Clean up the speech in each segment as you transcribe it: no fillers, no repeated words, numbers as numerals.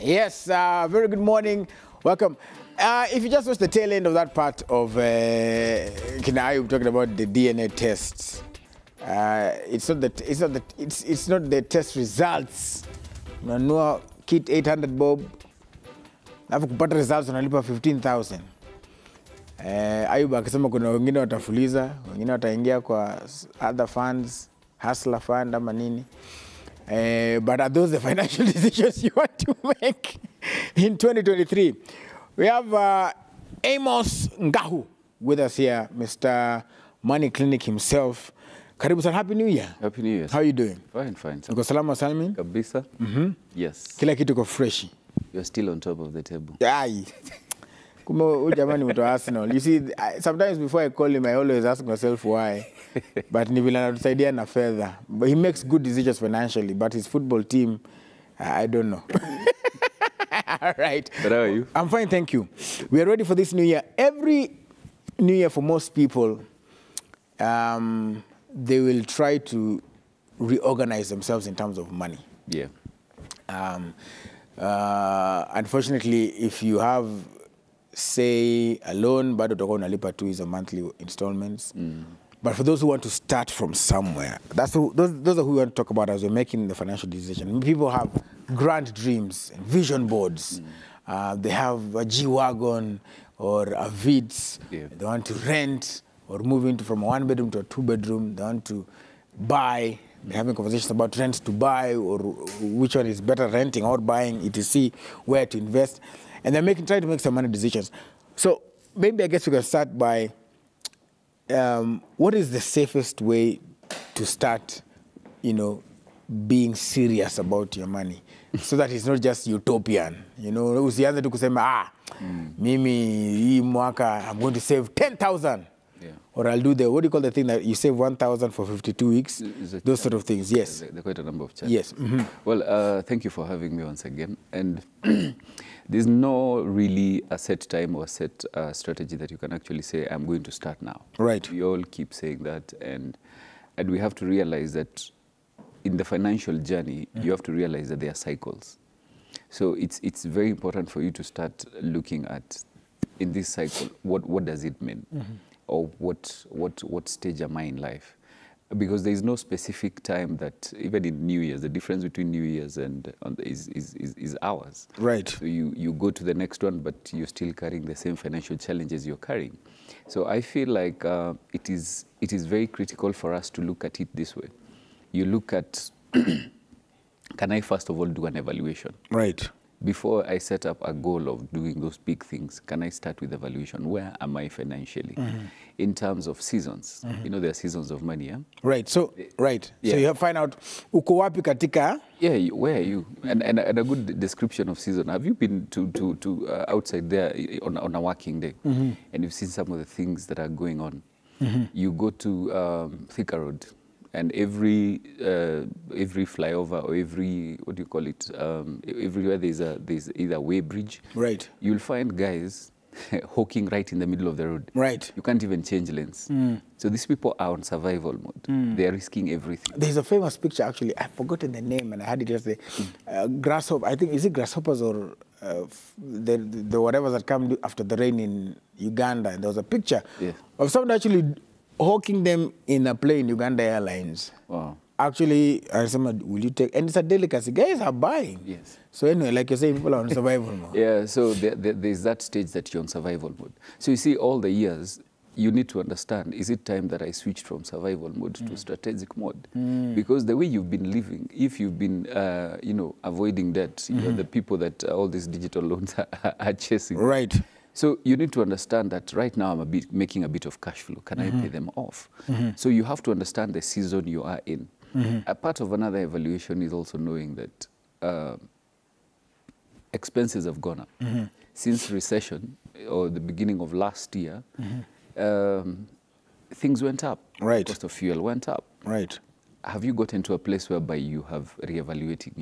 Yes, very good morning. Welcome. If you just watched the tail end of that part of Kina Ayub talking about the DNA tests, it's not the test results. Unanunua kit 800 bob, alafu kupata results unalipa 15,000. Ayub akisema kuna wengine watafuliza, wengine wataingia kwa other funds, hustler fund ama nini. But are those the financial decisions you want to make in 2023? We have Amos Ngahu with us here, Mr. Money Clinic himself. Karibu sana, Happy New Year. Happy New Year. How are you doing? Fine, fine. Uko salama salmin? Kabisa? Yes. Kila kitu ko fresh. You're still on top of the table. Aye. Kumo ujamani mtu Arsenal. You see, sometimes before I call him, I always ask myself why. But ni vile anatusaidia na fedha. But he makes good decisions financially, but his football team, I don't know. All right. But how are you? I'm fine, thank you. We are ready for this new year. Every new year for most people, they will try to reorganize themselves in terms of money. Yeah. Unfortunately, if you have, say, a loan, bado utakuwa unalipa tu hizo monthly installments. But for those who want to start from somewhere, those are who we want to talk about as we're making the financial decision. People have grand dreams and vision boards. They have a G-Wagon or a Vitz. Yeah. They want to rent or move into from a one-bedroom to a two-bedroom. They want to buy. They're having conversations about rent to buy or which one is better, renting or buying, etc., where to invest. And they're trying to make some money decisions. So maybe I guess we can start by what is the safest way to start, being serious about your money so that it's not just utopian. Usianze tu kusema, mimi hii mwaka I'm going to save 10,000. Yeah. Or I'll do what do you call the thing that you save 1,000 for 52 weeks? Those sort of things, yes. There are quite a number of challenges. Yes. Well, thank you for having me once again. And there's no really a set time or set strategy that you can actually say, I'm going to start now. Right. We all keep saying that. And we have to realize that in the financial journey, you have to realize that there are cycles. So it's very important for you to start looking at, in this cycle, what does it mean? Or what stage am I in life? Because there is no specific time that, even in New Year's, the difference between New Year's and is hours. Right. So you go to the next one, but you're still carrying the same financial challenges you're carrying. So I feel like it is very critical for us to look at it this way. You look at, can I first of all do an evaluation? Right. Before I set up a goal of doing those big things, can I start with evaluation? Where am I financially? In terms of seasons. There are seasons of money, yeah? Right. So, right. Yeah. So you have to find out, uko wapi katika? Yeah, where are you? And a good description of season. Have you been to outside there on a working day? And you've seen some of the things that are going on. You go to Thika Road. And every flyover or every, what do you call it, everywhere there's either a weighbridge. Right. You'll find guys hawking right in the middle of the road. Right. You can't even change lanes. So these people are on survival mode. They're risking everything. There's a famous picture, actually. I've forgotten the name, and I had it yesterday. Grasshopper, I think, is it grasshoppers or the whatever that come after the rain in Uganda? And there was a picture of someone actually hawking them in a plane, Uganda Airlines. Wow. Actually, I said, will you take? And it's a delicacy. Guys are buying. Yes. So anyway, like you're saying, people are on survival mode. Yeah, so there's that stage that you're on survival mode. So you see, all the years, you need to understand, is it time that I switched from survival mode to strategic mode? Because the way you've been living, if you've been, avoiding debt, you're the people that all these digital loans are chasing. Right. So you need to understand that right now I'm making a bit of cash flow. Can I pay them off? So you have to understand the season you are in. A part of another evaluation is also knowing that expenses have gone up. Since recession or the beginning of last year, things went up. Right. Cost of fuel went up. Right. Have you gotten to a place whereby you have reevaluated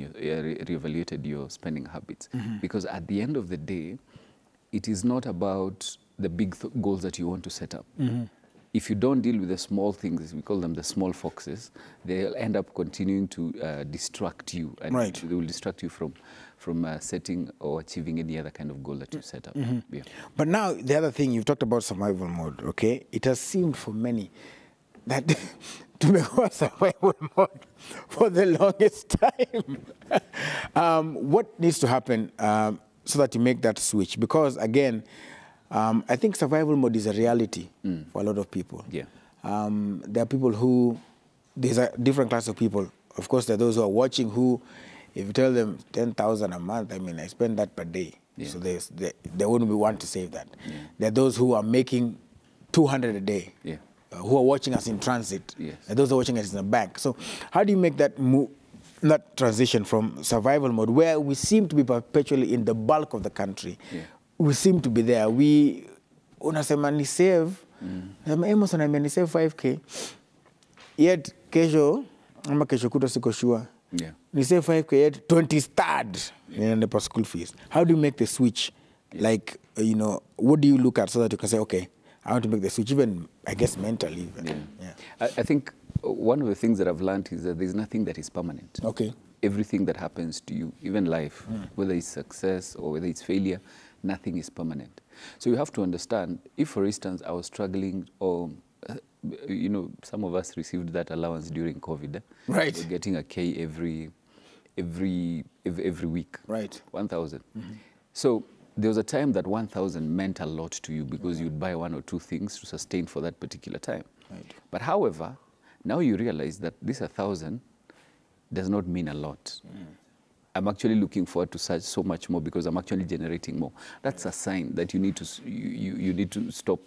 your spending habits? Because at the end of the day, it is not about the big goals that you want to set up. if you don't deal with the small things, we call them the small foxes, they'll end up continuing to distract you, and Right. they will distract you from setting or achieving any other kind of goal that you set up. Yeah. But now, the other thing, you've talked about survival mode, okay? It has seemed for many that to be on survival mode for the longest time. What needs to happen so that you make that switch? Because, again, I think survival mode is a reality for a lot of people. Yeah. There are people who, there's a different class of people. Of course, there are those who are watching who, if you tell them 10,000 a month, I mean, I spend that per day. Yeah. So they wouldn't be one to save that. Yeah. There are those who are making 200 a day, Yeah. Who are watching us in transit. Yes. And those who are watching us in the bank. So how do you make that move, that transition from survival mode, where we seem to be perpetually in the bulk of the country? Yeah. We seem to be there. We unasema ni save, Amos ananiambia ni save 5K, yet kesho ama kesho kutwa siko sure. Yeah. Ni save 5K, yet 23rd in the school fees. How do you make the switch? Yeah. Like, you know, what do you look at so that you can say, okay, I want to make the switch, even, I guess, mentally. Even. Yeah. Yeah. I think one of the things that I've learned is that there's nothing that is permanent. Okay. Everything that happens to you, even life, whether it's success or whether it's failure, nothing is permanent. So you have to understand, if, for instance, I was struggling, or, you know, some of us received that allowance during COVID. Right. We're getting a K every week. Right. 1,000. So there was a time that 1,000 meant a lot to you because you'd buy one or two things to sustain for that particular time. Right. But however, now you realize that this 1,000 does not mean a lot. I'm actually looking forward to so much more because I'm actually generating more. That's a sign that you need to you need to stop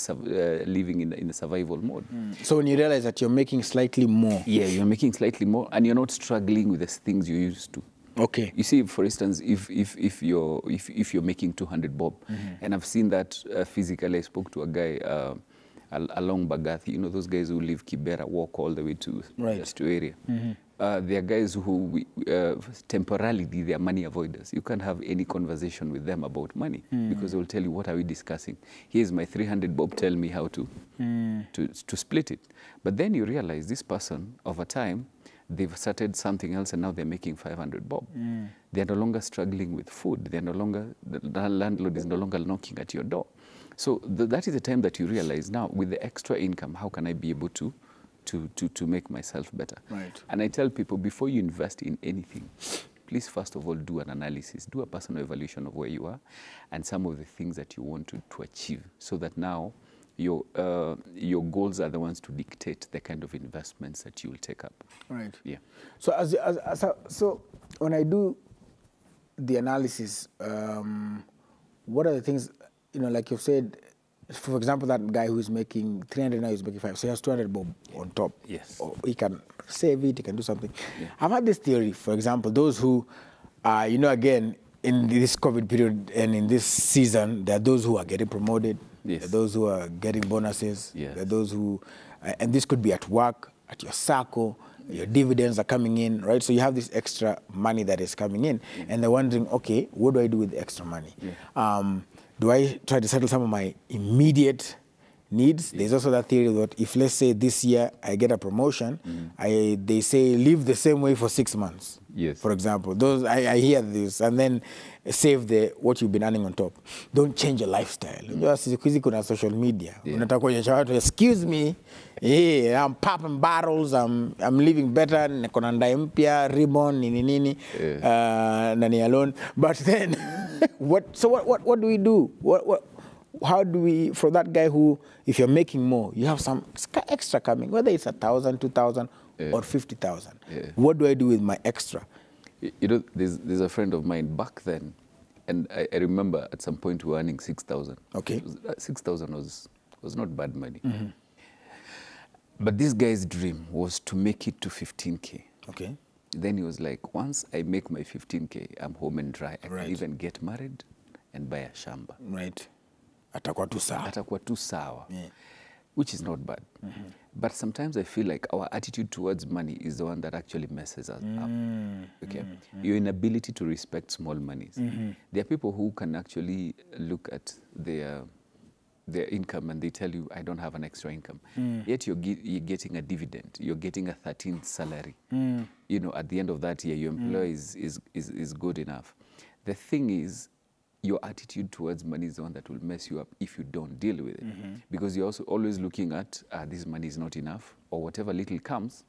living in the survival mode. So when you realize that you're making slightly more. Yeah, you're making slightly more, and you're not struggling with the things you used to. Okay. You see, for instance, if you're making 200 bob, and I've seen that physically. I spoke to a guy along Bagathi. You know those guys who live Kibera, walk all the way to just to area. They are guys who temporarily they are money avoiders. You can't have any conversation with them about money because they will tell you, what are we discussing? Here's my 300 bob, tell me how to split it. But then you realize this person, over time, they've started something else and now they're making 500 bob. They're no longer struggling with food. They're no longer, the landlord is no longer knocking at your door. So that is the time that you realize, now with the extra income, how can I be able to make myself better? Right. And I tell people, before you invest in anything, please first of all do an analysis, do a personal evaluation of where you are and some of the things that you want to achieve, so that now your goals are the ones to dictate the kind of investments that you will take up. Right. Yeah. So so when I do the analysis, what are the things, you know, like you've said, for example, that guy who's making 300 now, he's making 5, so he has 200 bob on top. Yes. Or he can save it, he can do something. Yeah. I've had this theory, for example, those who, you know, again, in this COVID period and in this season, there are those who are getting promoted. Yes. There are those who are getting bonuses. Yes. There are those who, and this could be at work, at your circle, your dividends are coming in, right? So you have this extra money that is coming in, and they're wondering, okay, what do I do with the extra money? Yeah. Do I try to settle some of my immediate needs? There's also that theory that if, let's say, this year I get a promotion, they say live the same way for 6 months. Yes. For example, those I hear this, and then save what you've been earning on top. Don't change your lifestyle. Just siku hizi kuna social media. Unataka kuonyesha watu, excuse me, yeah, I'm popping bottles, I'm living better, niko na ndai mpya, ribbon, nini, nani alone. But then, what do we do? How do we, for that guy who, if you're making more, you have some extra coming, whether it's 1,000, 2,000, or 50,000. What do I do with my extra? You know, there's a friend of mine back then, and I remember at some point we were earning 6,000. Okay. 6,000 was not bad money. But this guy's dream was to make it to 15K. Okay. Then he was like, once I make my 15K, I'm home and dry. I Right. can even get married and buy a shamba. Right. Atakuwa tu sawa. Atakuwa tu sawa. Yeah. Which is not bad. But sometimes I feel like our attitude towards money is the one that actually messes us up. Okay? Your inability to respect small monies. There are people who can actually look at their their income and they tell you, I don't have an extra income. Yet you're getting a dividend. You're getting a 13th salary. You know, at the end of that year, your employer is good enough. The thing is, your attitude towards money is the one that will mess you up if you don't deal with it. Because you're also always looking at, this money is not enough, or whatever little comes,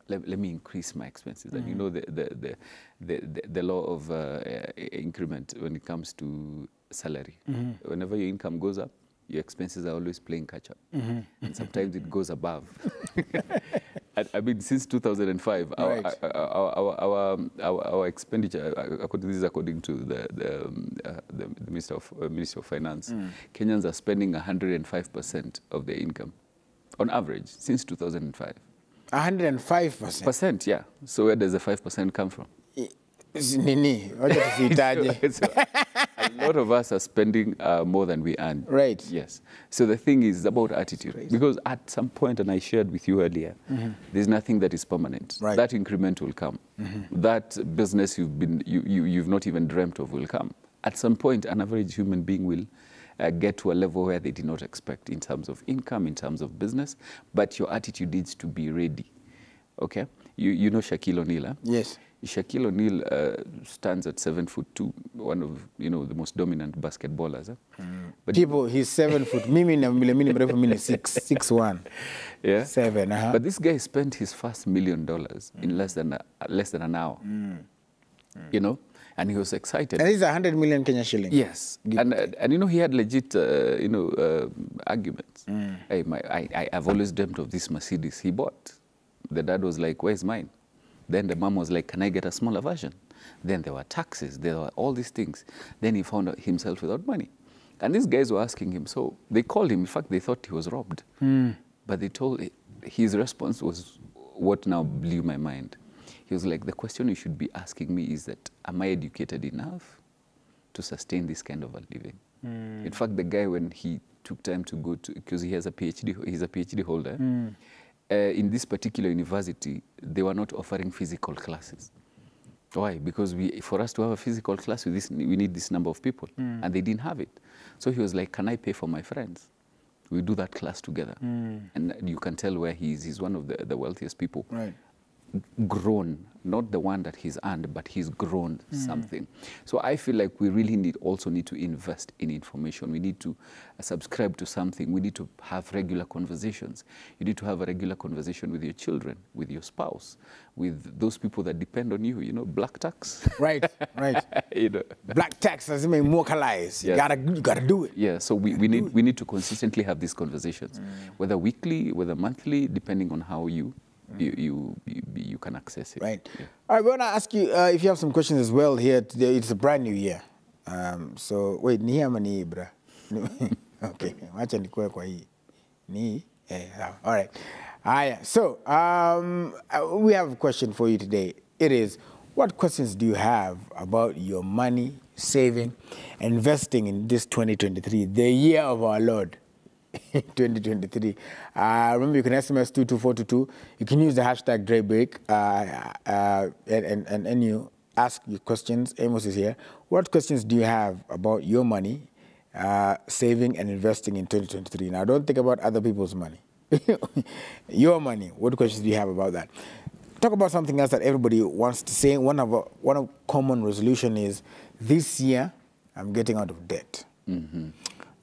let me increase my expenses. And you know the law of increment when it comes to salary. Whenever your income goes up, your expenses are always playing catch up. And sometimes it goes above. I mean, since 2005, Right. our expenditure, this is according to the Minister of Finance, Kenyans are spending 105% of their income on average since 2005. 105%. Yeah. So where does the 5% come from? Nini, wacha tusitaje. So a lot of us are spending more than we earn. Right. Yes. So the thing is about attitude. Because at some point, and I shared with you earlier, there's nothing that is permanent. Right. That increment will come. That business you've not even dreamt of will come. At some point, an average human being will get to a level where they did not expect in terms of income, in terms of business, but your attitude needs to be ready. Okay? You know Shaquille O'Neal, huh? Yes. Shaquille O'Neal stands at 7'2", one of the most dominant basketballers. But People, he's 7 foot. Mimi na mimi mrefu mimi 6'1". yeah, 7. But this guy spent his first $1 million in less than an hour. You know, and he was excited. And this is 100 million Kenya shillings. Yes, and you know he had legit arguments. Hey, I've always dreamt of this Mercedes he bought. The dad was like, "Where's mine?" Then the mom was like, "Can I get a smaller version?" Then there were taxes, there were all these things. Then he found himself without money. And these guys were asking him, so they called him. In fact, they thought he was robbed. But they told his response was what now blew my mind. He was like, the question you should be asking me is that, am I educated enough to sustain this kind of a living? In fact, the guy, when he took time to go to, because he has a PhD, he's a PhD holder, in this particular university, they were not offering physical classes. Why? Because for us to have a physical class, we need this number of people, and they didn't have it. So he was like, can I pay for my friends? We do that class together. And you can tell where he is. He's one of the wealthiest people. Right. Grown, not the one that he's earned, but he's grown something. So I feel like we really also need to invest in information. We need to subscribe to something. We need to have regular conversations. You need to have a regular conversation with your children, with your spouse, with those people that depend on you. You know, black tax. Right, right. You know. Black tax doesn't mean localize. You gotta do it. Yeah, so we need to consistently have these conversations, whether weekly, whether monthly, depending on how you can access it. Right. Yeah. All right, we want to ask you if you have some questions as well here today. It's a brand new year. So, wait, ni ama ni bra? Okay, wacha nikuwe kwa hii. Ni? All right. So, we have a question for you today. It is, what questions do you have about your money, saving, investing in this 2023, the year of our Lord? 2023. Remember, you can SMS 22422. You can use the hashtag DreBreak and you ask your questions. Amos is here. What questions do you have about your money, saving and investing in 2023? Now, don't think about other people's money. Your money. What questions do you have about that? Talk about something else that everybody wants to say. One of common resolution is, this year, I'm getting out of debt.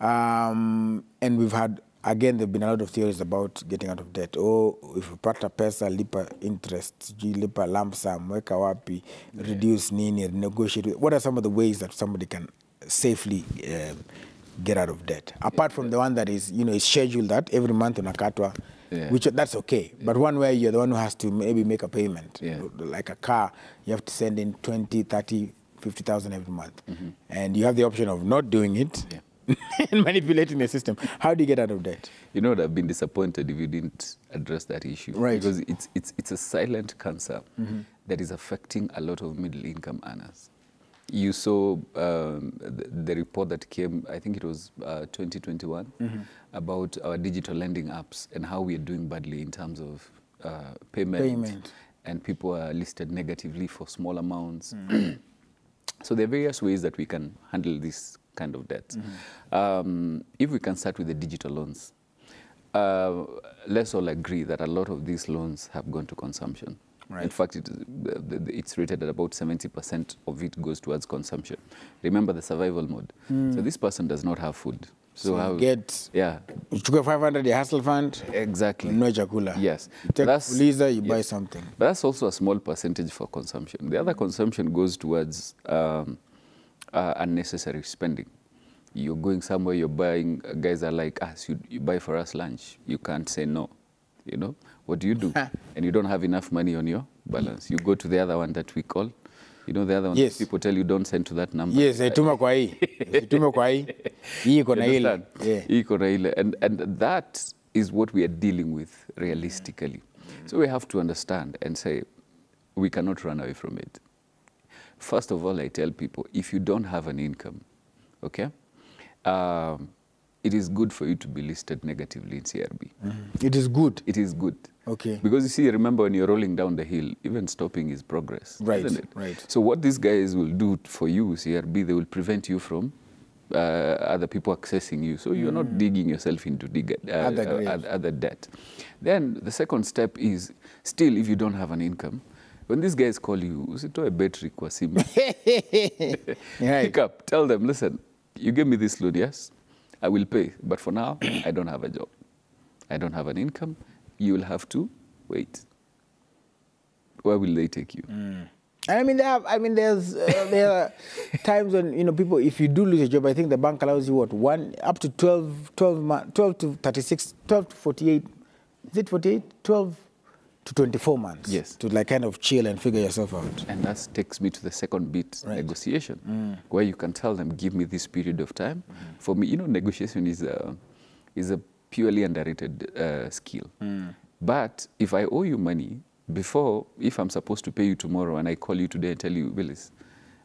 And we've had, again, there have been a lot of theories about getting out of debt. Oh, if you pata pesa, lipa interest, lipa lump sum, weka wapi, reduce nini, negotiate. What are some of the ways that somebody can safely get out of debt? Apart from the one that is, is scheduled that every month unakatwa, which that's okay. But one where you're the one who has to maybe make a payment. Like a car, you have to send in 20, 30, 50,000 every month. And you have the option of not doing it. And manipulating the system. How do you get out of debt? You know, I've been disappointed if you didn't address that issue. Right. Because it's a silent cancer that is affecting a lot of middle-income earners. You saw the report that came, I think it was 2021, about our digital lending apps and how we are doing badly in terms of payment. And people are listed negatively for small amounts. So there are various ways that we can handle this kind of debts. If we can start with the digital loans, let's all agree that a lot of these loans have gone to consumption. Right. In fact, it's rated at about 70% of it goes towards consumption. Remember the survival mode. So this person does not have food. So how, you get, yeah, you go 500, your hustle fund, exactly. no chakula. Yes. You take That's- Fuliza, you buy something. But that's also a small percentage for consumption. The other consumption goes towards unnecessary spending. You're going somewhere, you're buying, guys are like us, you buy for us lunch. You can't say no, you know? What do? And you don't have enough money on your balance. You go to the other one that we call, you know, the other one, Yes. people tell you don't send to that number. Yes, ituma kwa hii. Ituma kwa hii. Hii iko na ile. Understand? Yeah. Iko na ile. And that is what we are dealing with realistically. So we have to understand and say, we cannot run away from it. First of all, I tell people, if you don't have an income, okay, it is good for you to be listed negatively in CRB. It is good. It is good. Okay. Because you see, remember when you're rolling down the hill, even stopping is progress. Right, Isn't it? right. So what these guys will do for you, CRB, they will prevent you from other people accessing you. So you're not digging yourself into other debt. Then the second step is, still, if you don't have an income, when these guys call you, usitoe battery kwa simu. Right. Pick up, tell them, listen, you gave me this loan, yes? I will pay, but for now, I don't have a job. I don't have an income. You will have to wait. Where will they take you? And I mean, there are times when, you know, people, if you do lose a job, I think the bank allows you, what, up to 12 to 36, 12 to 48, is it 48? 12 to 24 months. Yes. To like kind of chill and figure yourself out. And that takes me to the second bit, Right. negotiation, where you can tell them, give me this period of time. For me, you know, negotiation is a purely underrated skill. But if I owe you money, before, if I'm supposed to pay you tomorrow and I call you today and tell you, Willis,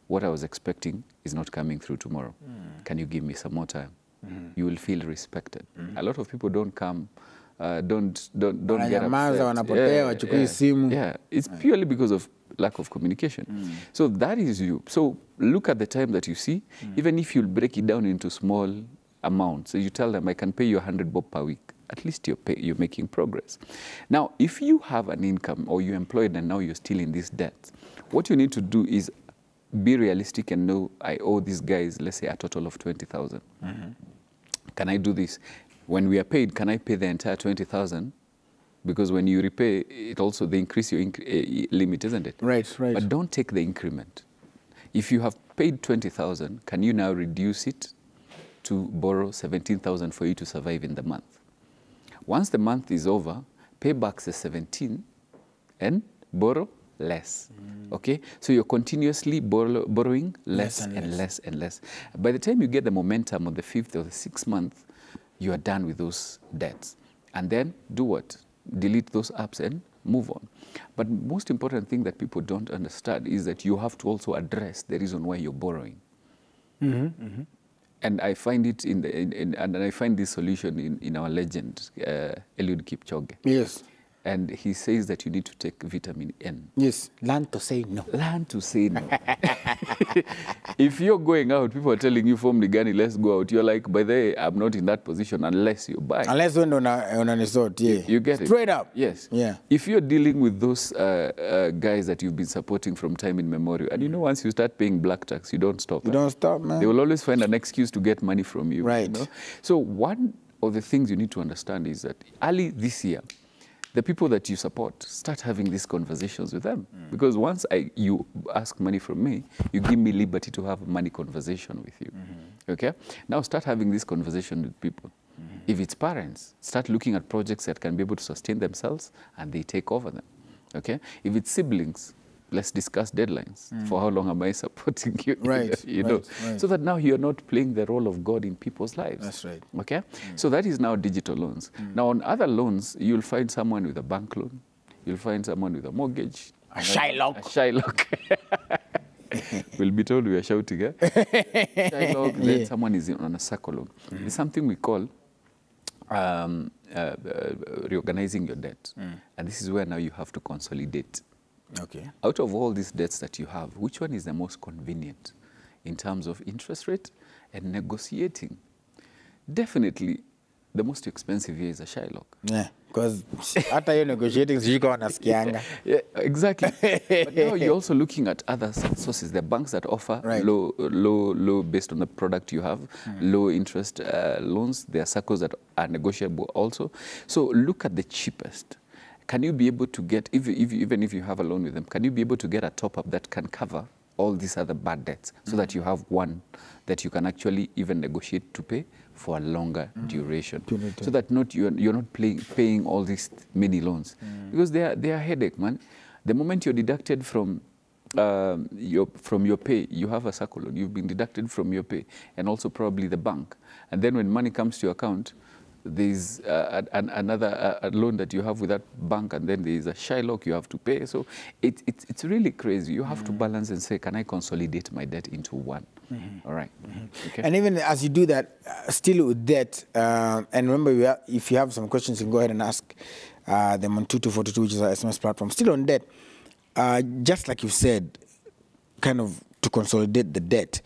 what I was expecting is not coming through tomorrow. Can you give me some more time? You will feel respected. A lot of people don't come, don't get Wananyamaza, upset. wanapotea, wachukui simu. Yeah, it's purely because of lack of communication. So that is you. So look at the time that you see, even if you break it down into small amounts. So you tell them, I can pay you 100 bob per week. At least you're making progress. Now, if you have an income or you're employed and now you're still in this debt, what you need to do is be realistic and know, I owe these guys, let's say, a total of 20,000. Can I do this? When we are paid, can I pay the entire 20,000? Because when you repay, it also, they increase your limit, isn't it? Right, right. But don't take the increment. If you have paid 20,000, can you now reduce it to borrow 17,000 for you to survive in the month? Once the month is over, pay back the 17 and borrow less. Okay? So you're continuously borrowing less and less and less. By the time you get the momentum on the 5th or the 6th month, you are done with those debts. And then do what? Delete those apps and move on. But most important thing that people don't understand is that you have to also address the reason why you're borrowing. And I find it and I find this solution in our legend, Eliud Kipchoge. Yes. And he says that you need to take vitamin N. Yes. Learn to say no. Learn to say no. If you're going out, people are telling you, Form Ligani, let's go out. You're like, by the way, I'm not in that position unless you buy. Unless when on a resort, yeah. You get it. Straight up. Yes. Yeah. If you're dealing with those guys that you've been supporting from time immemorial, and you know, once you start paying black tax, you don't stop. You don't stop, man. They will always find an excuse to get money from you. Right. You know? So one of the things you need to understand is that early this year, the people that you support, start having these conversations with them. Because once you ask money from me, you give me liberty to have a money conversation with you. Okay? Now start having this conversation with people. If it's parents, start looking at projects that can be able to sustain themselves and they take over them. Okay? If it's siblings, let's discuss deadlines. For how long am I supporting you? Right, you know, right. so that now you're not playing the role of God in people's lives. That's right. Okay? So that is now digital loans. Now on other loans, you'll find someone with a bank loan. You'll find someone with a mortgage. A Shylock. A Shylock. We'll be told we are shouting, eh? Shylock, then someone is on a circle loan. It's something we call reorganizing your debt. And this is where now you have to consolidate. Okay. Out of all these debts that you have, which one is the most convenient? in terms of interest rate and negotiating. Definitely, the most expensive here is a Shylock. Yeah, because after you negotiating, you go on a skianga. Yeah, exactly. But now you're also looking at other sources. The banks that offer low based on the product you have, low interest loans. There are circles that are negotiable also. So look at the cheapest. Can you be able to get, even if you have a loan with them, can you be able to get a top-up that can cover all these other bad debts so that you have one that you can actually even negotiate to pay for a longer duration, so that you're not paying all these many loans, because they are a headache, man. The moment you're deducted from your pay, you have a circle loan, you've been deducted from your pay, and also probably the bank, and then when money comes to your account, there's another loan that you have with that bank, and then there's a Shylock you have to pay. So it's really crazy. You have to balance and say, can I consolidate my debt into one? All right. Okay. And even as you do that, still with debt, and remember, if you have some questions, you can go ahead and ask them on 2242, which is our SMS platform. Still on debt, just like you said, kind of to consolidate the debt.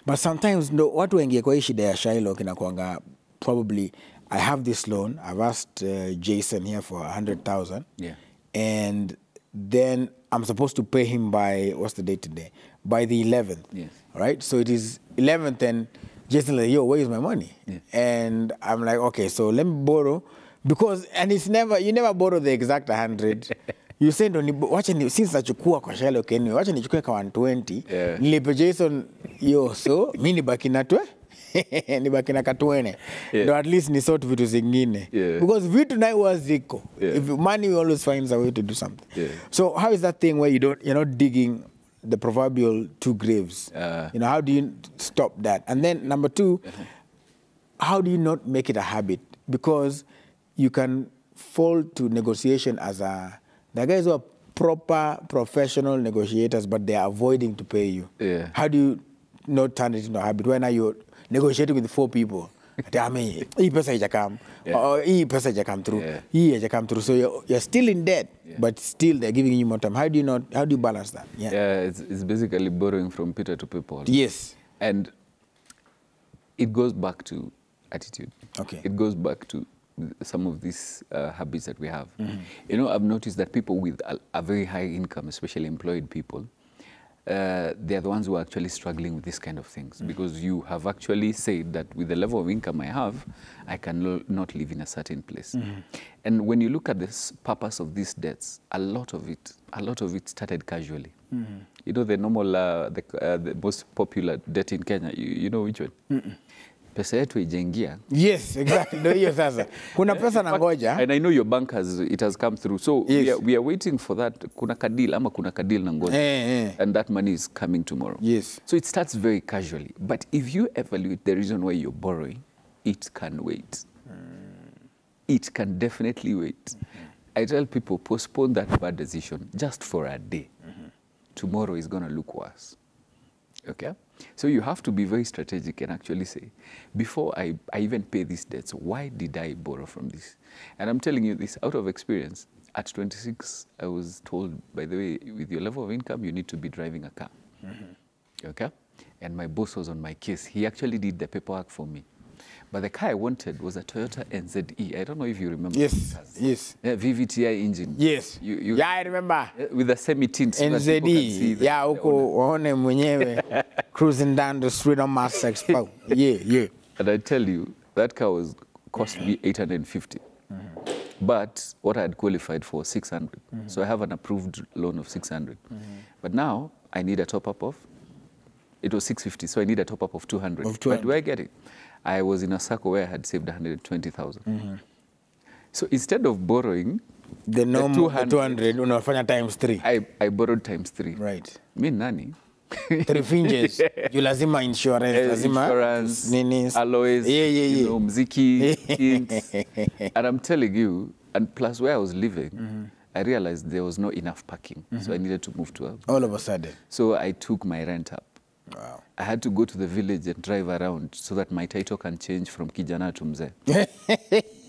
But sometimes, watu wengi kwa shida ya Shylock inakuanga probably, I have this loan. I've asked Jason here for 100,000. Yeah. And then I'm supposed to pay him by, what's the date today? By the 11th. Yes. All right? So it is 11th, and Jason like, yo, where is my money? Yeah. And I'm like, okay, so let me borrow. Because, and it's never, you never borrow the exact 100. You say, since nachukua kwa Shylock anyway, wacha nichukue kwa 120. Yeah. Nilipe Jason, yo, so, mimi nibaki na nibaki na katwene. No, at least ni sort vitu zingine. Because vitu nayo huwa ziko. If money always finds a way to do something. So how is that thing where you're not digging the proverbial two graves? How do you stop that? And then number two, how do you not make it a habit? Because you can fall to negotiation as the guys who are proper professional negotiators, but they are avoiding to pay you. How do you not turn it into a habit? When are you negotiating with 4 people? Tell me, hii pesa haijakam, or hii pesa haijakam through, hii haijakam through. So you're still in debt, but still they're giving you more time. How do you balance that? It's basically borrowing from Peter to pay Paul. Yes. And it goes back to attitude. Okay. It goes back to some of these habits that we have. I've noticed that people with a very high income, especially employed people, they are the ones who are actually struggling with these kind of things, because you have actually said that with the level of income I have, I can not live in a certain place. And when you look at the purpose of these debts, a lot of it started casually. The normal, the most popular debt in Kenya, you know which one? Pesa yetu ijengia. Yes, exactly. Ndio hiyo sasa. Kuna pesa na ngoja. And I know your bank it has come through. So we are waiting for that. Kuna kadil na ngoja. And that money is coming tomorrow. Yes. So it starts very casually. But if you evaluate the reason why you're borrowing, it can wait. It can definitely wait. I tell people, postpone that bad decision just for a day. Tomorrow is going to look worse. Okay? So you have to be very strategic and actually say, before I even pay these debts, why did I borrow from this? And I'm telling you this out of experience. At 26, I was told, by the way, with your level of income, you need to be driving a car. Okay? And my boss was on my case. He actually did the paperwork for me. But the car I wanted was a Toyota NZE. I don't know if you remember. Yes, yes. VVTi engine. Yes. Yeah, I remember. With a semi-tint. So NZE. Yeah, uko waone mwenyewe cruising down the street on Mass Expo. Yeah. And I tell you, that car cost me 850. But what I had qualified for, 600. So I have an approved loan of 600. But now I need a top-up of, it was 650, so I need a top-up of 200. But do I get it? I was in a circle where I had saved 120,000. So instead of borrowing the normal 200, unafanya times 3. I borrowed times 3. Right. Me nani? 3 fingers. You lazima insurance, insurance, ninis, alloys, yeah. mziki, kinks. And I'm telling you, and plus where I was living, I realized there was not enough parking. So I needed to move to all of a sudden. So I took my rent up. Wow. I had to go to the village and drive around so that my title can change from Kijana to Mzee.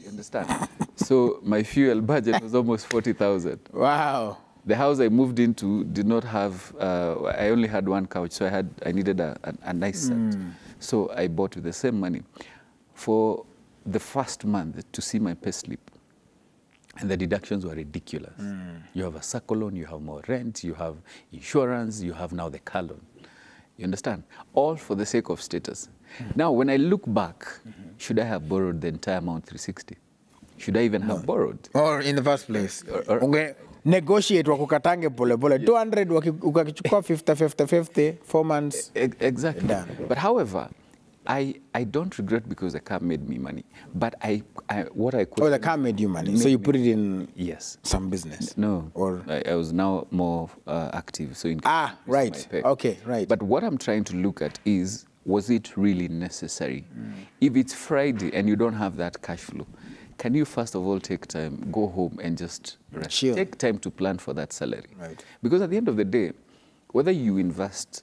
You understand? So my fuel budget was almost 40,000. Wow. The house I moved into did not have, I only had one couch, so I needed a nice set. So I bought with the same money. For the first month to see my pay slip, and the deductions were ridiculous. You have a circle loan, you have more rent, you have insurance, you have now the car loan. You understand? All for the sake of status. Now, when I look back, should I have borrowed the entire amount, 360? Should I even have borrowed? Or in the first place. Negotiate wakukatange pole pole. 200 ukakichukua 50, 4 months. Exactly. Done. But however, I don't regret because the car made me money. But what I could... Oh, the car made you money. So you put it in some business? No. Or I was now more active. So right. Okay, right. But what I'm trying to look at is, was it really necessary? If it's Friday and you don't have that cash flow, can you first of all take time, go home and just rest? Chill. Take time to plan for that salary. Right. Because at the end of the day, whether you invest,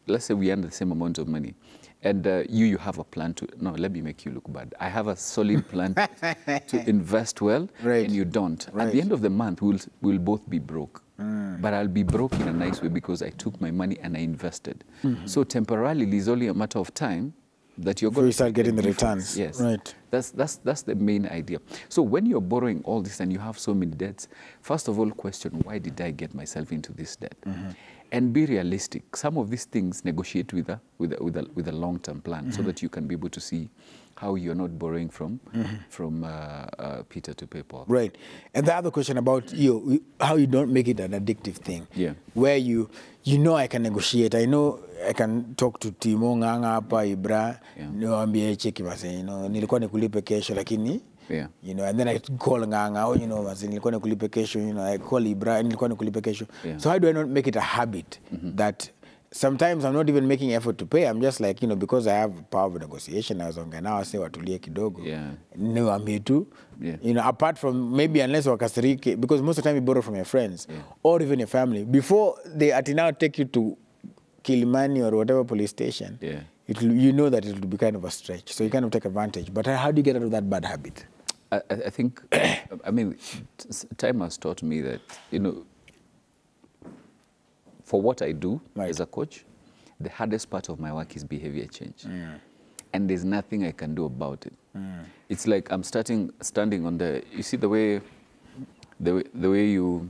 let's say we earn the same amount of money, and you have a plan to, no, let me make you look bad. I have a solid plan to invest well, and you don't. At the end of the month, we'll both be broke. But I'll be broke in a nice way because I took my money and I invested. So temporarily, it's only a matter of time that you're going to start getting the returns. Yes. Right. That's the main idea. So when you're borrowing all this and you have so many debts, first of all, question, why did I get myself into this debt? And be realistic. Some of these things negotiate with a long-term plan so that you can be able to see how you're not borrowing from Peter to pay Paul. Right. And the other question about you, how you don't make it an addictive thing. Yeah. Where you know I can negotiate. I know I can talk to Timo Nganga hapa Ibra. Niwaambie cheki basi, nilikuwa nikulipe kesho lakini and then I call Nganga, nilikuwa nikulipe kesho, I call Ibra, nilikuwa nikulipe kesho. So how do I not make it a habit that sometimes I'm not even making effort to pay. I'm just like, because I have power of negotiation, I was on now, I say watulie kidogo. No, I'm here too. Apart from maybe unless wakasirike, because most of the time you borrow from your friends or even your family. Before they now take you to Kilimani or whatever police station, you know that it will be kind of a stretch. So you kind of take advantage. But how do you get out of that bad habit? I think, I mean, time has taught me that, for what I do as a coach, the hardest part of my work is behavior change. And there's nothing I can do about it. It's like I'm standing on you see the way you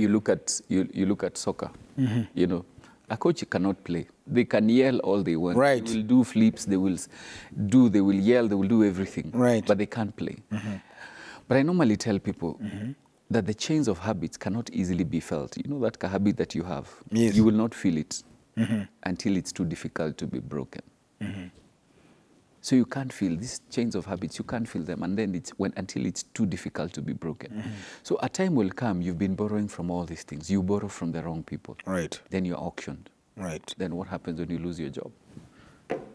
look at soccer, a coach cannot play. They can yell all they want. Right. They will do flips, they will yell, they will do everything. Right. But they can't play. But I normally tell people that the change of habits cannot easily be felt. You know that habit that you have? Yes. You will not feel it until it's too difficult to be broken. So you can't feel this change of habits, you can't feel them, and then until it's too difficult to be broken. So a time will come, you've been borrowing from all these things. You borrow from the wrong people. Right. Then you're auctioned. Right. Then what happens when you lose your job?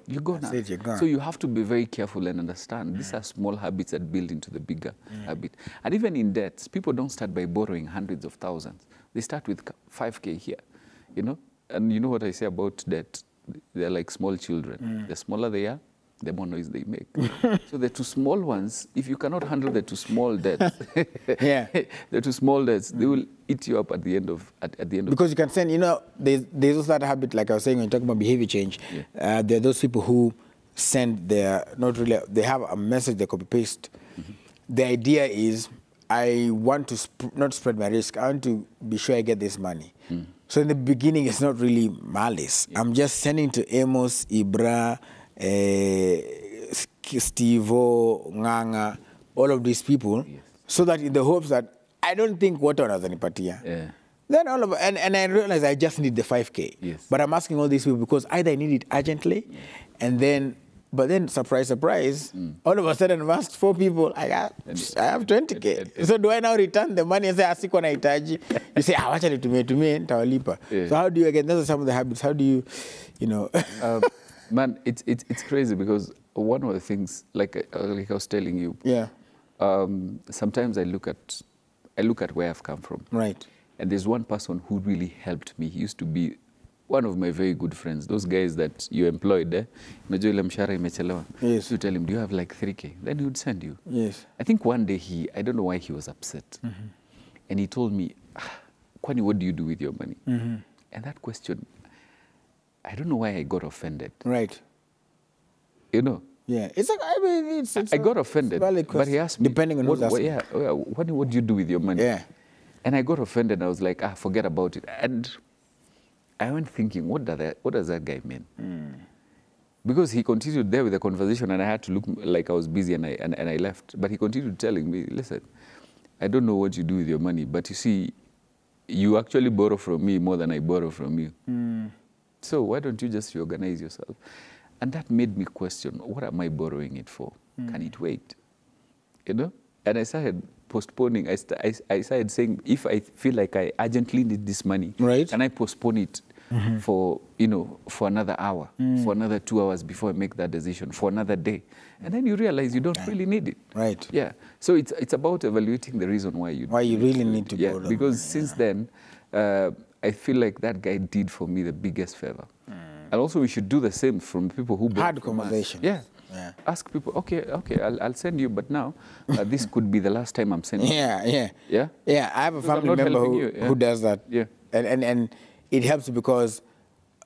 You're gone. You're gone. So you have to be very careful and understand these are small habits that build into the bigger habit. And even in debts, people don't start by borrowing hundreds of thousands. They start with 5K here, And you know what I say about debt? They're like small children. The smaller they are, the more noise they make. So the two small ones, if you cannot handle the two small debts, the two small debts, they will eat you up at the end of because you can send, there's also that habit, like I was saying, when you talk about behavior change, there are those people who send they have a message they copy paste. The idea is, I want to not spread my risk. I want to be sure I get this money. So in the beginning, it's not really malice. I'm just sending to Amos, Ibra, Stevo, Nganga, all of these people, so that in the hopes that I don't think what on Azanipatia. Then and I realize I just need the 5K. But I'm asking all these people because either I need it urgently, but then surprise, surprise, all of a sudden I've asked 4 people, I have 20K. So do I now return the money and say, asiko na itaji? You say, wacha nitumie, nitawalipa. So how do you, again, those are some of the habits, how do you, Man, it's crazy because one of the things, like I was telling you, sometimes I look at where I've come from. Right. And there's one person who really helped me. He used to be one of my very good friends. Those guys that you employed, unajua ile mshahara imechelewa. Yes. You tell him, do you have like 3K? Then he would send you. Yes. I think one day I don't know why he was upset. And he told me, Kwani, what do you do with your money? And that question, I don't know why I got offended. Right. You know? Yeah. It's like, I mean, I got offended, but he asked me, depending on who's asking. Yeah, what do you do with your money? Yeah. And I got offended. I was like, forget about it. And I went thinking, what does that guy mean? Because he continued there with the conversation, and I had to look like I was busy, and I left. But he continued telling me, listen, I don't know what you do with your money, but you see, you actually borrow from me more than I borrow from you. So why don't you just reorganize yourself? And that made me question, what am I borrowing it for? Can it wait? You know? And I started postponing. I started saying, if I feel like I urgently need this money, can I postpone it for, for another hour, for another 2 hours before I make that decision, for another day? And then you realize you don't really need it. Right. Yeah. So it's about evaluating the reason why you really need to borrow. Yeah, because since then, I feel like that guy did for me the biggest favor. And also we should do the same from people who borrow Hard from us. conversation. Yeah. Yeah. Ask people, okay, I'll send you, but now this could be the last time I'm sending you. Yeah. I have a family member who does that. Yeah. And it helps because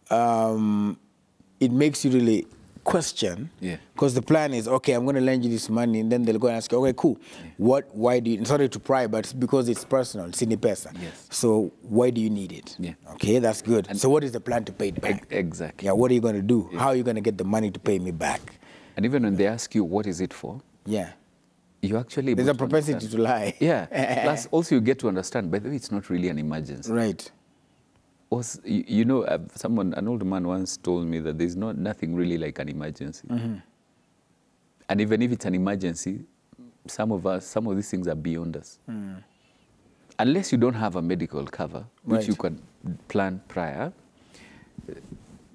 it makes you really question. Yeah. Because the plan is, okay, I'm going to lend you this money, and then they'll go and ask you, okay, cool. Yeah. Why do you, sorry to pry, but it's because it's personal, it's in the pesa. Yes. So why do you need it? Yeah. Okay, that's good. And so what is the plan to pay it back? Exactly. Yeah, what are you going to do? Yeah. How are you going to get the money to pay me back? And even when they ask you, what is it for? Yeah. You actually... There's a propensity to lie. Yeah. Plus, also you get to understand, by the way, it's not really an emergency. Right. Also, an old man once told me that there's nothing really like an emergency. And even if it's an emergency, some of these things are beyond us. Unless you don't have a medical cover, which you can plan prior,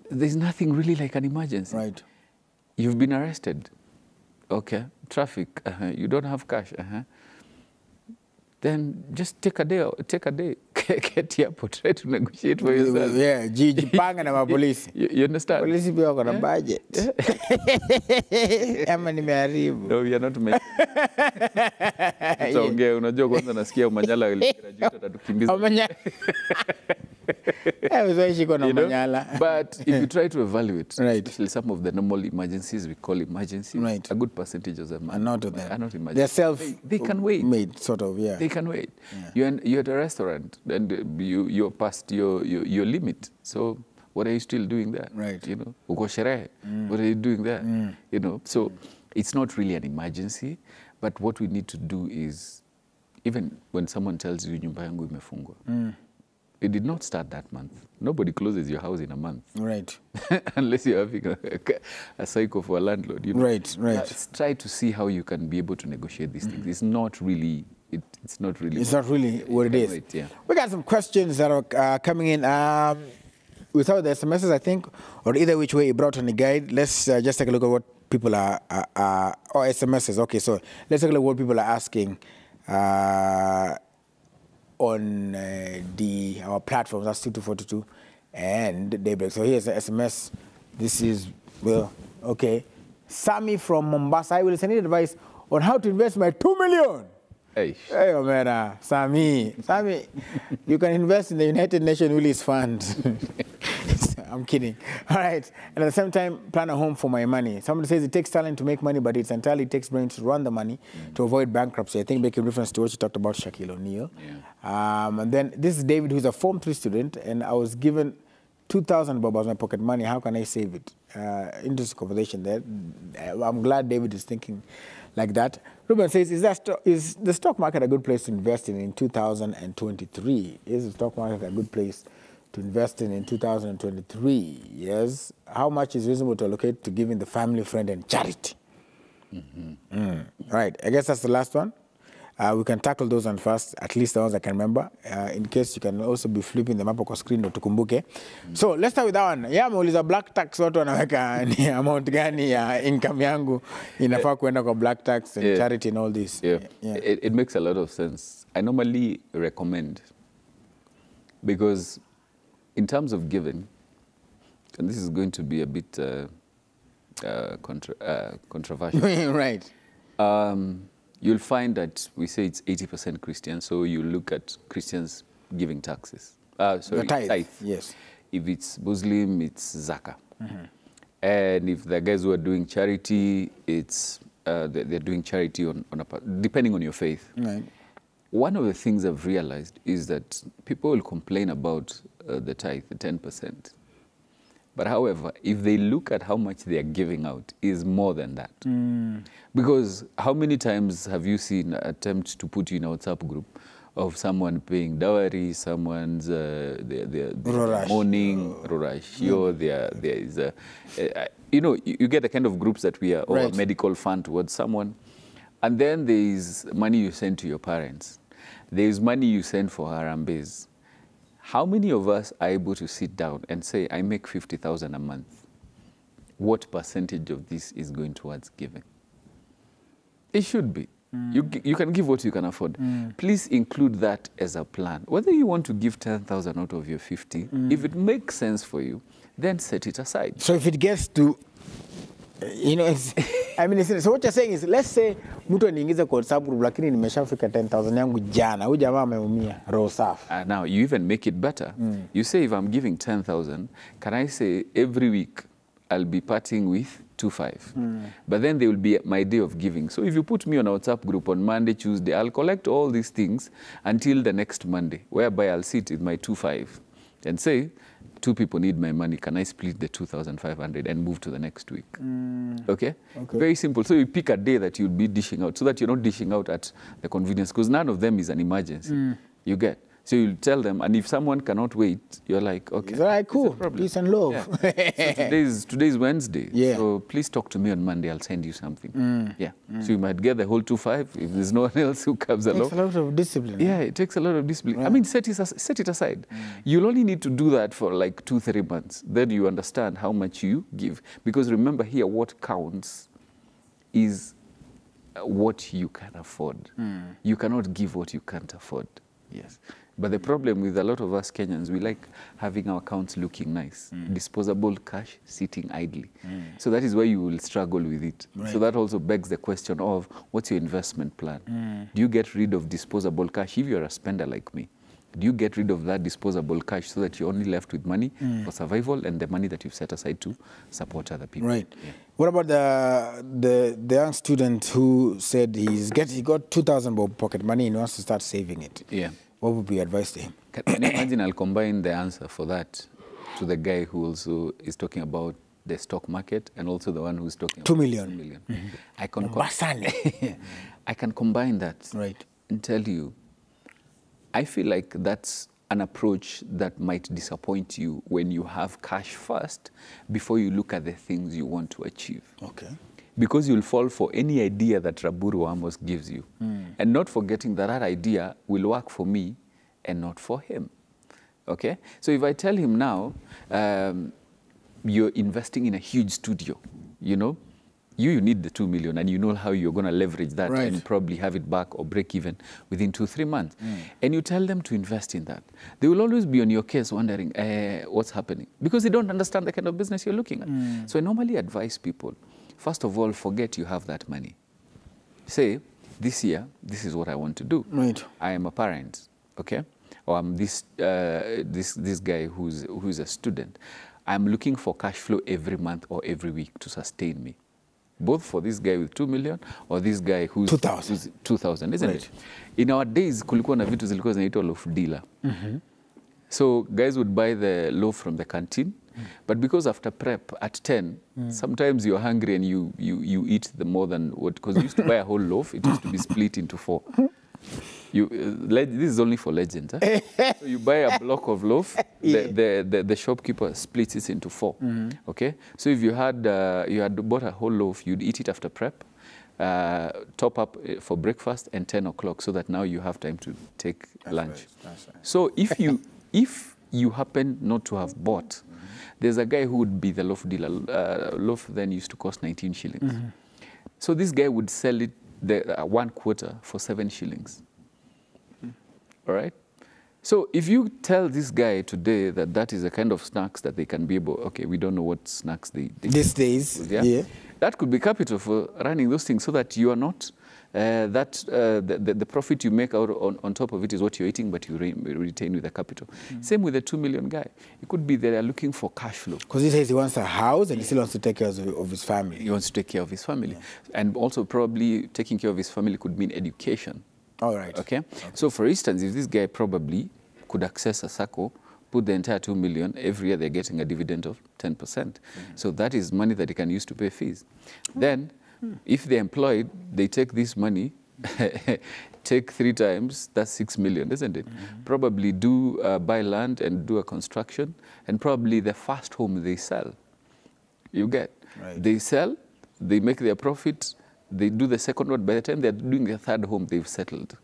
there's nothing really like an emergency. Right. You've been arrested. Okay. Traffic. You don't have cash. Then just take a day. Get the airport, try to negotiate for yourself. Yeah, jipanga na mapolisi. You understand? Polisi pia wako na budget. Ama nimeharibu. No, we are not making. Tutaongea, unajua kwanza nasikia Umanyala graduate atatukimbiza. Umanyala. But if you try to evaluate, especially some of the normal emergencies we call emergencies, a good percentage of them are not of them. Are not emergencies. They're self-made, they can wait. Sort of, yeah. They can wait. Yeah. You're at a restaurant and you're past your limit. So what are you still doing there? Right. You know, uko sherehe. What are you doing there? You know, so it's not really an emergency, but what we need to do is, even when someone tells you nyumba yangu imefungwa, it did not start that month. Nobody closes your house in a month. Right. Unless you're having a cycle for a landlord. You know? Right. Let's try to see how you can be able to negotiate these things. It's not really... It's not really what it is. Yeah. We got some questions that are coming in. We saw the SMSs, I think, or either which way you brought on the guide. Let's just take a look at what people are or SMSs. Okay, so let's take a look at what people are asking on our platforms. That's 2242 and Daybreak. So here's the SMS. This is, well, okay. Sammy from Mombasa. I will send you advice on how to invest my 2 million. Hey, man, Sammy, you can invest in the United Nations Willis Fund. I'm kidding. All right. And at the same time, plan a home for my money. Somebody says it takes talent to make money, but it entirely takes brains to run the money to avoid bankruptcy. I think making reference to what you talked about, Shaquille O'Neal. Yeah. And then this is David, who's a Form 3 student, and I was given 2,000 bob as my pocket money. How can I save it? Interesting conversation there. I'm glad David is thinking like that. Ruben says, is the stock market a good place to invest in 2023? Is the stock market a good place to invest in 2023? Yes. How much is reasonable to allocate to giving the family, friend, and charity? Right. I guess that's the last one. We can tackle those on first, at least the ones I can remember. In case you can also be flipping them up on screen or tukumbuke. So let's start with that one. Yeah, muuliza black tax watu wanaweka ni amount gani ya income yangu inafaa kuenda kwa black tax and charity and all this. Yeah. It makes a lot of sense. I normally recommend, because in terms of giving, and this is going to be a bit controversial. Right. You'll find that we say it's 80% Christian, so you look at Christians giving taxes. The tithe. Yes. If it's Muslim, it's zakah. And if the guys who are doing charity, it's they're doing charity on depending on your faith. Right. One of the things I've realized is that people will complain about the tithe, the 10%. But however, if they look at how much they are giving out, is more than that. Because how many times have you seen attempts to put you in a WhatsApp group of someone paying dowry, someone's mourning, rorashio, there is a, you know, you get the kind of groups that we are, or a medical fund towards someone. And then there is money you send to your parents. There is money you send for harambes. How many of us are able to sit down and say, I make 50,000 a month? What percentage of this is going towards giving? It should be. You can give what you can afford. Please include that as a plan. Whether you want to give 10,000 out of your 50, if it makes sense for you, then set it aside. So if it gets to, you know, I mean, so what you're saying is, let's say mtu aniingiza kwa WhatsApp group lakini nimeshafika 10,000 yangu jana, huyu jamaa ameumia, roho safi. Now you even make it better. You say, if I'm giving 10,000, can I say every week I'll be parting with 2,500. But then there will be my day of giving. So if you put me on a WhatsApp group on Monday, Tuesday, I'll collect all these things until the next Monday, whereby I'll sit with my 2,500 and say, 2 people need my money. Can I split the 2,500 and move to the next week? Okay? Very simple. So you pick a day that you'll be dishing out so that you're not dishing out at the convenience, because none of them is an emergency. You get? So you'll tell them, and if someone cannot wait, you're like, okay. All right, cool. Peace and love. Yeah. So today's Wednesday. Yeah. So please talk to me on Monday. I'll send you something. Yeah. So you might get the whole 2,500 if there's no one else who comes along. It takes a lot of discipline. Yeah, it takes a lot of discipline. I mean, set it aside. You'll only need to do that for like 2-3 months. Then you understand how much you give. Because remember here, what counts is what you can afford. You cannot give what you can't afford. Yes. But the problem with a lot of us Kenyans, we like having our accounts looking nice. Disposable cash sitting idly. So that is why you will struggle with it. So that also begs the question of, what's your investment plan? Do you get rid of disposable cash if you're a spender like me? Do you get rid of that disposable cash so that you're only left with money for survival and the money that you've set aside to support other people? Right. Yeah. What about the young student who said he got 2,000 bob pocket money and wants to start saving it? Yeah. What would be your advice to him? Can you imagine? I'll combine the answer for that to the guy who also is talking about the stock market and also the one who's talking 2 about million. 2 million. I can combine that and tell you, I feel like that's an approach that might disappoint you when you have cash first before you look at the things you want to achieve. Okay. Because you'll fall for any idea that Raburu Amos gives you. And not forgetting that that idea will work for me and not for him. Okay? So if I tell him now, you're investing in a huge studio, you know, you need the 2 million and you know how you're going to leverage that and probably have it back or break even within 2-3 months. And you tell them to invest in that. They will always be on your case wondering what's happening, because they don't understand the kind of business you're looking at. So I normally advise people, first of all, forget you have that money. Say, this year, this is what I want to do. Right. I am a parent, okay? Or I'm this guy who's a student. I'm looking for cash flow every month or every week to sustain me. Both for this guy with 2 million or this guy who's 2,000, isn't it? In our days, kulikuwa na vitu zilikuwa zinaitwa loaf dealer. So guys would buy the loaf from the canteen, but because after prep at 10, sometimes you're hungry and you eat the more than what, because you used to buy a whole loaf, it used to be split into 4. This is only for legends. Eh? So you buy a block of loaf, the shopkeeper splits it into 4. Okay? So if you had bought a whole loaf, you'd eat it after prep, top up for breakfast and 10 o'clock, so that now you have time to take lunch. That's right. So if you happen not to have bought, there's a guy who would be the loaf dealer. Loaf then used to cost 19 shillings. So this guy would sell it the 1 quarter for 7 shillings. All right? So if you tell this guy today that that is a kind of snacks that they can be able, okay, we don't know what snacks they these days, yeah? That could be capital for running those things, so that you are not the profit you make out on top of it is what you're eating, but you retain with the capital. Same with the 2 million guy. It could be they are looking for cash flow. Because he says he wants a house and he still wants to take care of his family. He wants to take care of his family. And also probably taking care of his family could mean education. All right. Okay? So for instance, if this guy probably could access a SACCO, put the entire 2 million, every year they're getting a dividend of 10%. So that is money that he can use to pay fees. Then, if they're employed, they take this money, take 3 times, that's 6 million, isn't it? Probably do buy land and do a construction, and probably the first home they sell. You get? Right. They sell, they make their profit, they do the second one. By the time they're doing the third home, they've settled.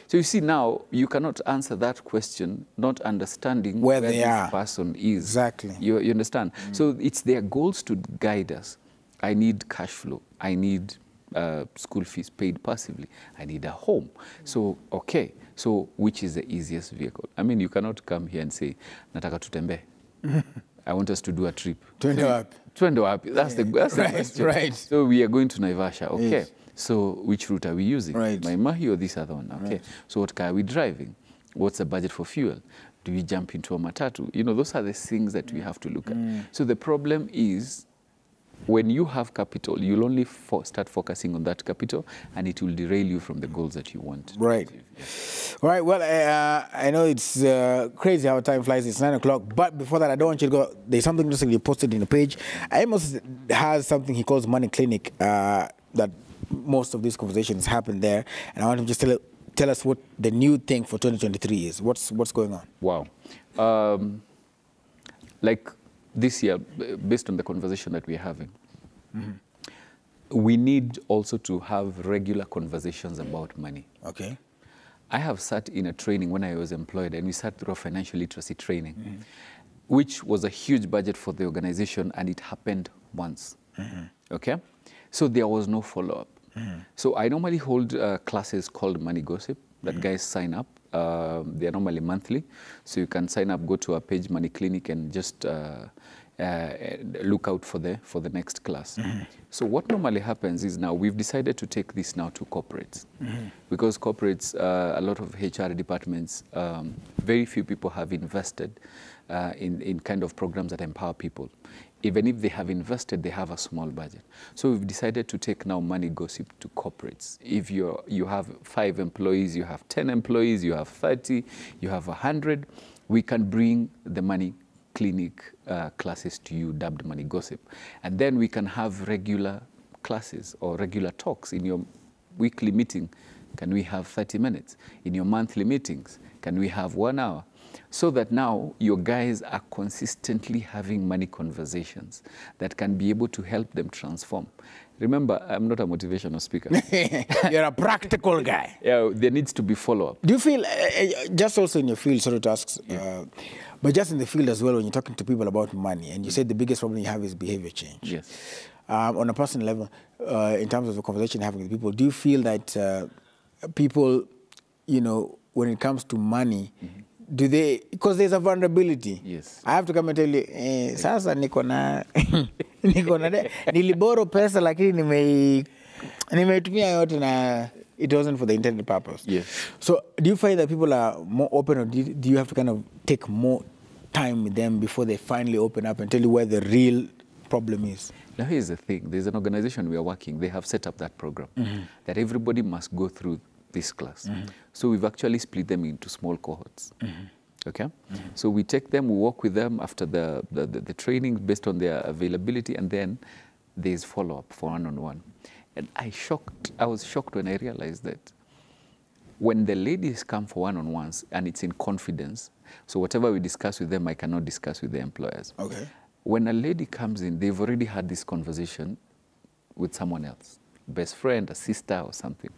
So you see now, you cannot answer that question not understanding where this are. person is. Exactly. You understand? So it's their goals to guide us. I need cash flow. I need school fees paid passively. I need a home. So, okay. So which is the easiest vehicle? I mean, you cannot come here and say, nataka tutembe. I want us to do a trip. Twende wapi? Twende wapi? That's the question. Right. So we are going to Naivasha. Okay. Yes. So which route are we using? Right. Maimahi or this other one? Okay. Right. So what car are we driving? What's the budget for fuel? Do we jump into a matatu? You know, those are the things that we have to look at. So the problem is, when you have capital, you'll only start focusing on that capital, and it will derail you from the goals that you want. Right. All right. Well, I know it's crazy how time flies. It's 9 o'clock. But before that, I don't want you to go. There's something recently posted in the page. Amos has something he calls Money Clinic that most of these conversations happen there. And I want him to just tell us what the new thing for 2023 is. What's going on? Wow. Like this year, based on the conversation that we're having, we need also to have regular conversations about money. Okay. I have sat in a training when I was employed, and we sat through a financial literacy training, which was a huge budget for the organization, and it happened once. Okay? So there was no follow-up. So I normally hold classes called Money Gossip that guys sign up. They are normally monthly. So you can sign up, go to our page, Money Clinic, and just look out for the next class. So what normally happens is now we've decided to take this now to corporates. Because corporates, a lot of HR departments, very few people have invested in kind of programs that empower people. Even if they have invested, they have a small budget. So we've decided to take now Money Gossip to corporates. If you have 5 employees, you have 10 employees, you have 30, you have 100, we can bring the Money Clinic classes to you, dubbed Money Gossip. And then we can have regular classes or regular talks. In your weekly meeting, can we have 30 minutes? In your monthly meetings, can we have 1 hour? So that now your guys are consistently having money conversations that can be able to help them transform. Remember, I'm not a motivational speaker. You're a practical guy. Yeah, there needs to be follow-up. Do you feel, just also in your field, sorry to ask, but just in the field as well, when you're talking to people about money, and you said the biggest problem you have is behavior change. Yes. On a personal level, in terms of the conversation you're having with people, do you feel that people, you know, when it comes to money, do they, because there's a vulnerability. Yes. I have to come and tell you, sasa niko na niliboro pesa lakini nimeitumia yote na it wasn't for the intended purpose. Yes. So do you find that people are more open, or do you have to kind of take more time with them before they finally open up and tell you where the real problem is? Now here's the thing. There's an organization we are working. They have set up that program that everybody must go through this class. So we've actually split them into small cohorts. Okay? So we take them, we work with them after the training based on their availability, and then there's follow-up for one-on-one. And I was shocked when I realized that when the ladies come for one-on-ones and it's in confidence, so whatever we discuss with them, I cannot discuss with the employers. Okay. When a lady comes in, they've already had this conversation with someone else, best friend, a sister or something.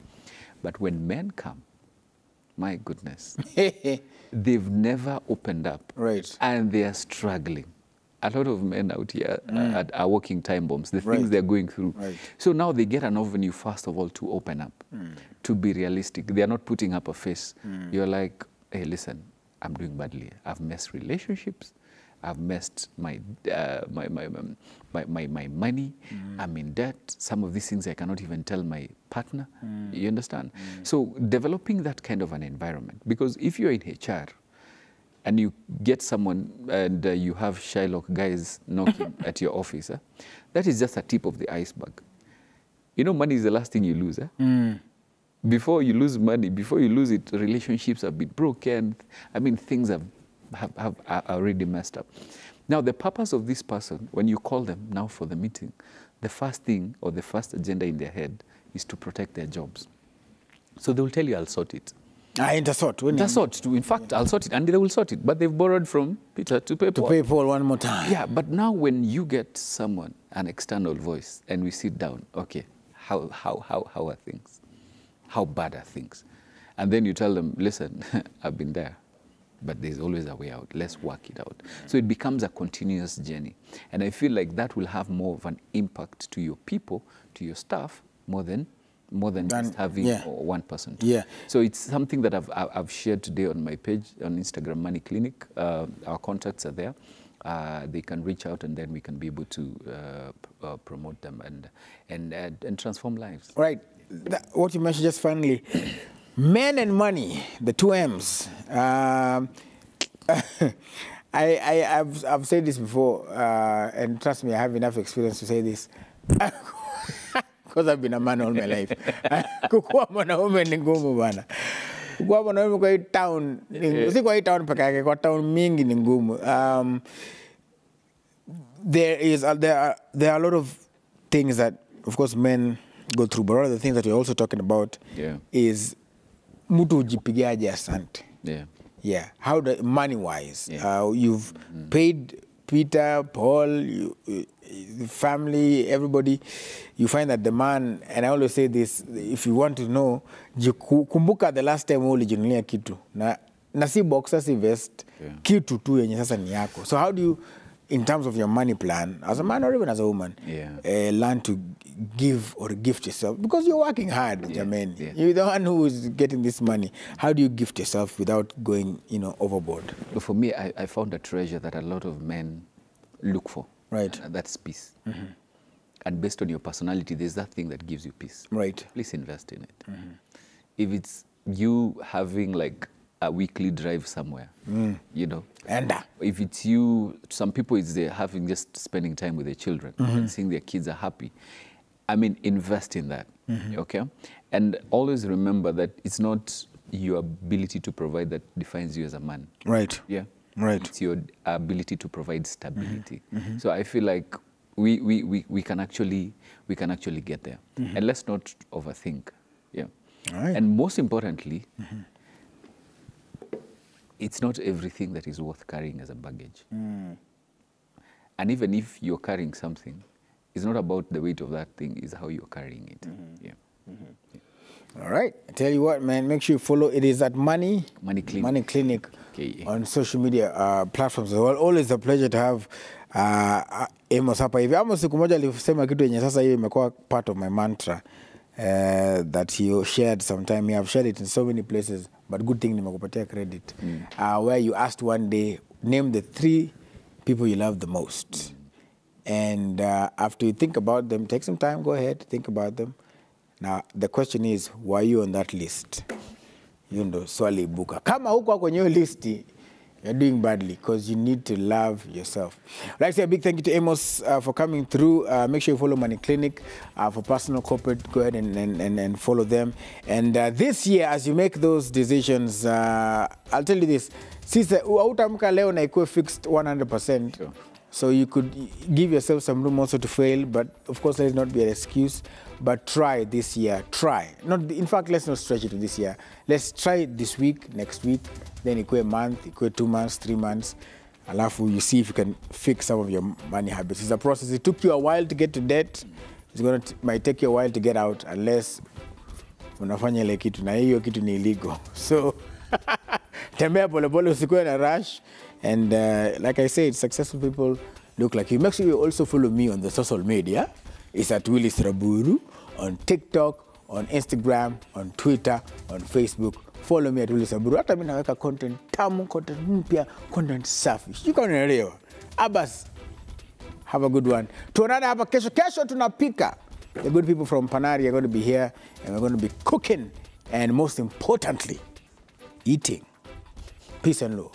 But when men come, my goodness, they've never opened up. Right. And they are struggling. A lot of men out here are walking time bombs, the things they're going through. Right. So now they get an avenue, first of all, to open up, to be realistic. They are not putting up a face. You're like, hey, listen, I'm doing badly. I've messed relationships. I've messed my money. I'm in debt. Some of these things I cannot even tell my partner. You understand? So developing that kind of an environment, because if you're in HR and you get someone and you have Shylock guys knocking at your office, that is just a tip of the iceberg. You know, money is the last thing you lose. Before you lose money, before you lose it, relationships have been broken. I mean, things have already messed up. Now, the purpose of this person, when you call them now for the meeting, the first thing or the first agenda in their head is to protect their jobs. So they will tell you, I'll sort it. Intersort. Intersort. In fact, I'll sort it. And they will sort it. But they've borrowed from Peter to pay Paul. To pay Paul one more time. Yeah, but now when you get someone, an external voice, and we sit down, okay, how are things? How bad are things? And then you tell them, listen, I've been there, but there's always a way out. Let's work it out. So it becomes a continuous journey. And I feel like that will have more of an impact to your people, to your staff, more than just having one person. So it's something that I've shared today on my page on Instagram, Money Clinic. Our contacts are there. They can reach out, and then we can be able to promote them and transform lives. Right. What you mentioned just finally, men and money, the two M's. I've said this before, and trust me, I have enough experience to say this. Because I've been a man all my life. Kukua mwanaume ni ngumu bana. Kukua mwanaume kwa hii town, si kwa hii town peke yake, kwa town mingi ni ngumu. There are a lot of things that, of course, men go through, but one of the things that we're also talking about is mtu ujipigiaje asante. Yeah. How money-wise, you've paid Peter, Paul, the family, everybody. You find that the man, and I always say this, if you want to know, kumbuka the last time ulijinunulia kitu na si boxer, si vest, kitu tu yenye sasa ni yako. So how do you, in terms of your money plan, as a man or even as a woman, learn to give or gift yourself? Because you're working hard, Jermaine. You're the one who is getting this money. How do you gift yourself without going, overboard? For me, I found a treasure that a lot of men look for. Right. And that's peace. And based on your personality, there's that thing that gives you peace. Right. Please invest in it. If it's you having like a weekly drive somewhere, And if it's you, some people it's having just spending time with their children and seeing their kids are happy. I mean, invest in that, okay? And always remember that it's not your ability to provide that defines you as a man. Right. Yeah. Right. It's your ability to provide stability. So I feel like we can actually get there. And let's not overthink. Yeah. All right. And most importantly, it's not everything that is worth carrying as a baggage. And even if you're carrying something, it's not about the weight of that thing, it's how you're carrying it. All right. I tell you what, man, make sure you follow. It is at Money Clinic on social media platforms as well. Always a pleasure to have Amos hapa hivi. Amos siku moja alisema kitu yenye sasa hiyo imekuwa part of my mantra that he shared sometime. I've shared it in so many places, but good thing nimekupatia credit. Where you asked one day, name the 3 people you love the most. And after you think about them, take some time, go ahead, think about them. Now, the question is, were you on that list? Swali ibuka. Kama huko kwenye hiyo list, you're doing badly because you need to love yourself. I'd like to say a big thank you to Amos for coming through. Make sure you follow Money Clinic for personal, corporate. Go ahead and follow them. And this year, as you make those decisions, I'll tell you this. Sisa, hautamka leo na ikuwe fixed 100%. Sure. So you could give yourself some room also to fail, but of course let it not be an excuse. But try this year, try. In fact, let's not stretch it to this year. Let's try it this week, next week, then a month, 2 months, 3 months. Alafu, you see if you can fix some of your money habits. It's a process. It took you a while to get to debt. Might take you a while to get out unless unafanya ile kitu na hiyo kitu ni illegal. So tembea pole pole, usikuwe na rush. And like I said, successful people look like you. Make sure you also follow me on the social media. It's at Willis Raburu on TikTok, on Instagram, on Twitter, on Facebook. Follow me at Willis Raburu. Hata mimi naweka content tamu, content mpya, content safi. You can elewa. Abbas, have a good one. Tuonane hapa kesho. Kesho tunapika. The good people from Panari are going to be here, and we're going to be cooking, and most importantly, eating. Peace and love.